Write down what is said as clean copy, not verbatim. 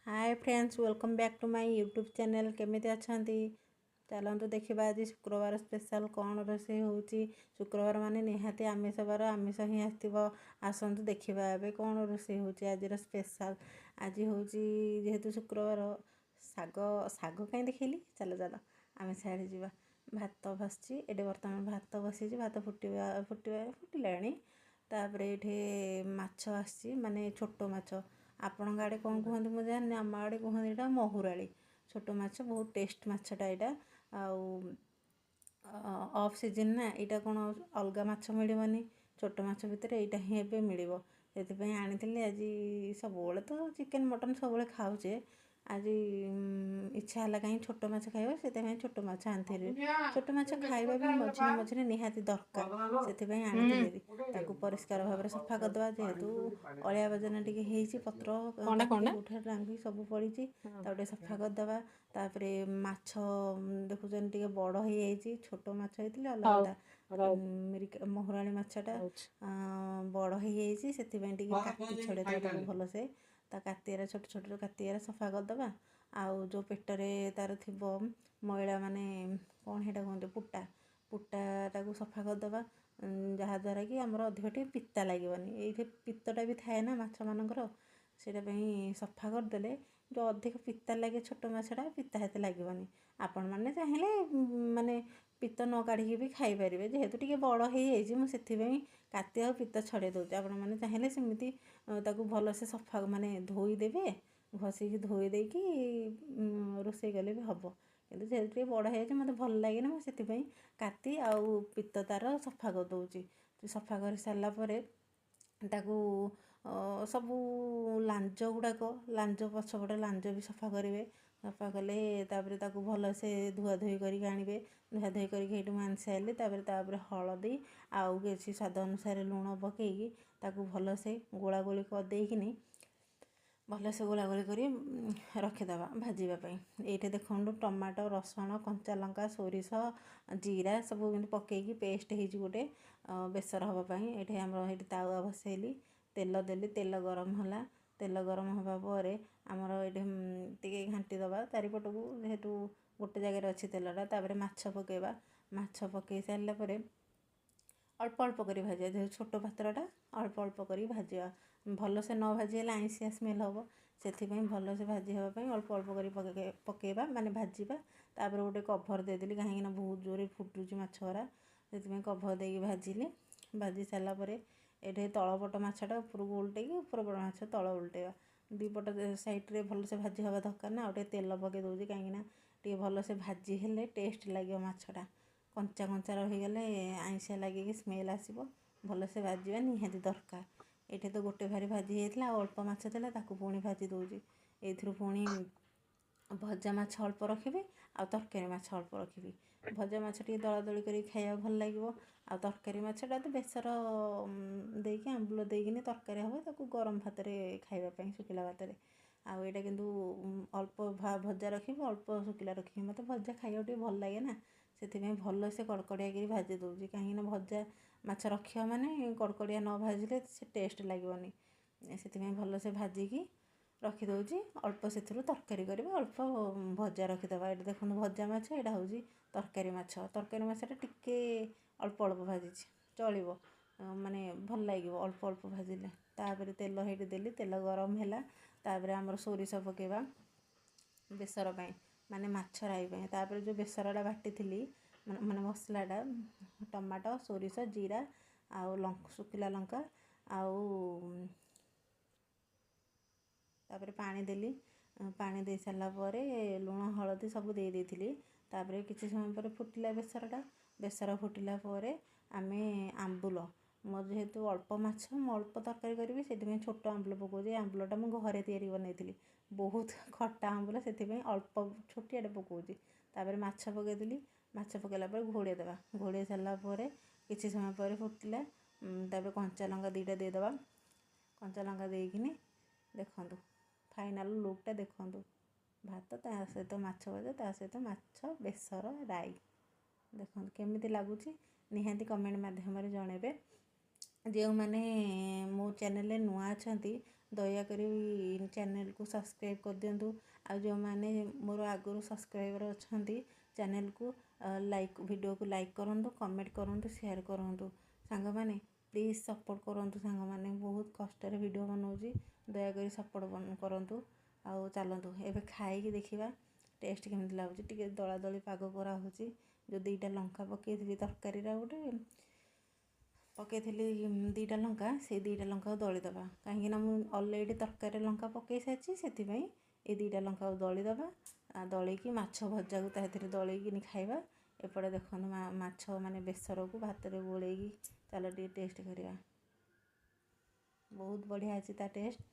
Hi friends, welcome back to my YouTube channel. केमिति अछंती? चलतु देखा आज शुक्रवार स्पेशल कौन रोषे होची। शुक्रवार माने निहाती आमिष बार, आमिष ही आसो। आसतु देखा ए कौन रोषे होची आज स्पेशल। आज हूँ जेहेतु शुक्रवार शाग शाग कहीं देखली। चलो चलो आम सियाड़े जा। भात बसची ये बर्तमान भात बसी, भात फुटिला। तापर ये माछ आसी माने छोट माछ। आपण आड़े कौन कहते मुझे जानी, आम आड़े कहते यहाँ महुराली। छोट माछ बहुत टेस्ट माछटा यहाँ। ऑफ सीजन ना यहाँ कौन अलग माछ मिलबनी। छोट माछ भितर यहाँ ही एबे मिलिबो। से आनी आज सब तो चिकेन मटन सब खाऊे। आज इच्छा है कहीं छोट माछ खाइबा से छोट माछ आनी। छोट माछ खाइबा भी मझे मझे निहाती दरकार से आनी। परिष्कार भाव में सफा करदे जेहेतु अलिया आबर्जना टे पत्र उठा टांगी सब पड़ी ताटे सफा करदे। तापर माछ देखुन टे बड़ हो जाइए। छोट माछ होता अलग महुराणी माछटा बड़ हो जाइए। से काटी छड़े भलसे काटियार छोट छोट काटियार सफा करदे। आउ जो पेटरे तार थी मैला माने कौन है कहते पुटा पुटा सफा करदे। जहाद्वारा कि आमर अधिक पिता लगेनि। ये पित्तटा भी थाए ना माछ मानकर से सफा करदे। जो अधिक पिता लगे छोट माछटा पिता हेते लगेनि। आपण मैंने चाहिए माने पित्त न काढ़ी भी खाईपर जेहेतु टे बड़ हो जाइए। काती आ पित्त छड़े दूचे। आपण मैंने चाहिए सेमती भलसे सफा माने धोईदेवे। घषिकी धोईदे रोषे कले भी हम कि जेहेतु बड़ हो जाए मत भल लगे मुझे काती आउ पित्त तार सफा कर दूची। सफा कर सारापर सबू लांज गुड़ाक लांज पछपटे लांज भी सफा करेंगे। सफा कले भलसे धुआ धुई कर आने। धुआ धुई कर आनी सारे हलदी आउ कि स्वाद अनुसार लुण पकईकी भलसे गोला गोली करदेकिनी भलसे गोला गोली कर रखिदबा भाजवाई। ये देखो टमाटो रसुण कंचा लंका सोरिष जीरा सब पकईकी पेस्ट हो गोटे बेसर हाँपाई। ये आम तावा बसैली तेल देली तेल गरम है। तेल गरम होगापर आमर ये घाटी दबा चारिपट को जेहेतु गोटे जगार अच्छी तेलटा। तापर माछ पकेबा। माछ पकई सारापर अल्प अल्प कर भाजा जेहेतु छोट पात्रटा अल्प अल्प कर भाजा। भलसे न भाजीले आइंसिया स्मेल हम से भलसे भाजी हाँपाई अल्प अल्प कर पकेबा माने भाजवा। तापर गोटे कभर देदेली कहीं बहुत जोर फुटुची माछरा से कभर दे भाजिली। भाजी सारापर ये तलपट मछटा ऊपर को उल्टे ऊपर माछ तल उल्टेवा। दीपट सैड्रे भलसे भाजी हाँ दरकार ना। आउ तेल पकई दूसरी कहीं भलसे भाजी हेले टेस्ट लगे माछटा। कंचा कंचा रहीगले आइंसिया लगे स्मेल आसो। भलसे भाजवा निहाती दरकार। ये तो गोटे भारी भाजी होता अल्प माछ था पुणी भाजी दूसरी। ये पुणी भजा माछ अल्प रखी आ तरकारी माछ अल्प रखी। भजा माछ टे दला दली कर खाया भल लगे। आ तरकारी माछटा तो बेसर देकी आंबुल देकिनी तरकारी हम ताकू गरम भात खावाई शुखिला भात। आउ यहाँ किंतु अल्प भजा रखी अल्प शुखिला रखी मत भजा खाया टे भल लगे ना। से भलसे कड़कड़िया कर भाजी दूसरी कहीं भजा माछ रखा माने कड़कड़िया न भाजिले से टेस्ट लगेनि। से भलसे भाजिकी रखिदे अल्प से तरकारी कर अल्प भजा रखिदबा। ये देखो भजा माछ यहाँ हूँ तरकारी माछ। तरकारी माछटा टिके अल्प अल्प भाजी चलो माने भल लगे अल्प अल्प भाजिले। तापर तेल हेटी देली तेल गरम है। तापर आमर सोरिष पकेबा बेसर पाई माने माछ राई। तापर जो बेसरटा बाटी थी माने मसलाटा टमाटो सोरिष जीरा आउ शुखिला लंका आउ तापर पानी देली। पानी दे सारापर लुण हलदी सब दे देती। तापर किसी समय पर फुटिला बेसरटा। बेसर फुटिला आमे आंबुल मोर जेहेतु अल्प माछ मु अल्प तरकारी करी से छोट आंबुल पकाऊँ। आंबुलटा मुझे घरे तैयारी बनई बहुत खट्टा आंबुल से अल्प छोटियाटे पकाऊँ। तापर माछ पकईदेली। माछ पकईला घोड़े देवा। घोड़े सारापर किसी समय पर फुटिला तापर कंचा लंका दीटा देदेबा। कंचा लंका देकिनी देखु फाइनाल लुकटा देखु भात ता सहित माछ भजा ता सहित माछ बेसर राई देखो केमिति लगुच निहाती कमेंट माध्यम जनइबे। जो मैंने मो चैनल नुआ अच्छा ଦୟାକରି ଚ୍ୟାନେଲକୁ ସବସ୍କ୍ରାଇବ୍ କରିଦିଅନ୍ତୁ। ଆଉ ଯେଉଁମାନେ ମୋର ଆଗରୁ ସବସ୍କ୍ରାଇବର୍ ଅଛନ୍ତି ଚ୍ୟାନେଲକୁ ଭିଡ଼ିଓକୁ ଲାଇକ୍ କରନ୍ତୁ, କମେଣ୍ଟ କରନ୍ତୁ, ସେୟାର କରନ୍ତୁ। ସାଙ୍ଗମାନେ ପ୍ଲିଜ୍ ସପୋର୍ଟ କରନ୍ତୁ। ସାଙ୍ଗମାନେ ବହୁତ କଷ୍ଟରେ ଭିଡ଼ିଓ ବନାଉଛି, ଦୟାକରି ସପୋର୍ଟ କରନ୍ତୁ। ଆଉ ଚାଲନ୍ତୁ ଏବେ ଖାଇକି ଦେଖିବା ଟେଷ୍ଟ କେମିତି ଲାଗୁଛି। ଟିକେ ଦଳା ଦଳି ପାଗ କରାହେଉଛି। ଯେଉଁ ଦୁଇଟା ଲଙ୍କା ପକାଇଥିଲି ତରକାରୀରେ ଗୋଟେ ପକାଇଥିଲି ଦୁଇଟା ଲଙ୍କା, ସେଇ ଦୁଇଟା ଲଙ୍କାକୁ ଦଳିଦେବା। କାହିଁକିନା ମୁଁ ଅଲରେଡ଼ି ତରକାରୀରେ ଲଙ୍କା ପକାଇ ସାରିଛି, ସେଥିପାଇଁ ଏଇ ଦୁଇଟା ଲଙ୍କାକୁ ଦଳିଦେବା। ଦଳିକି ମାଛ ଭଜାକୁ ତା ଦେହରେ ଦଳିକିନି ଖାଇବା। ଏପଟେ ଦେଖନ୍ତୁ ମାଛ ମାନେ ବେସରକୁ ଭାତରେ ଗୋଳେଇକି ଚାଲ ଟିକେ ଟେଷ୍ଟ କରିବା। ବହୁତ ବଢ଼ିଆ ଅଛି ତା ଟେଷ୍ଟ।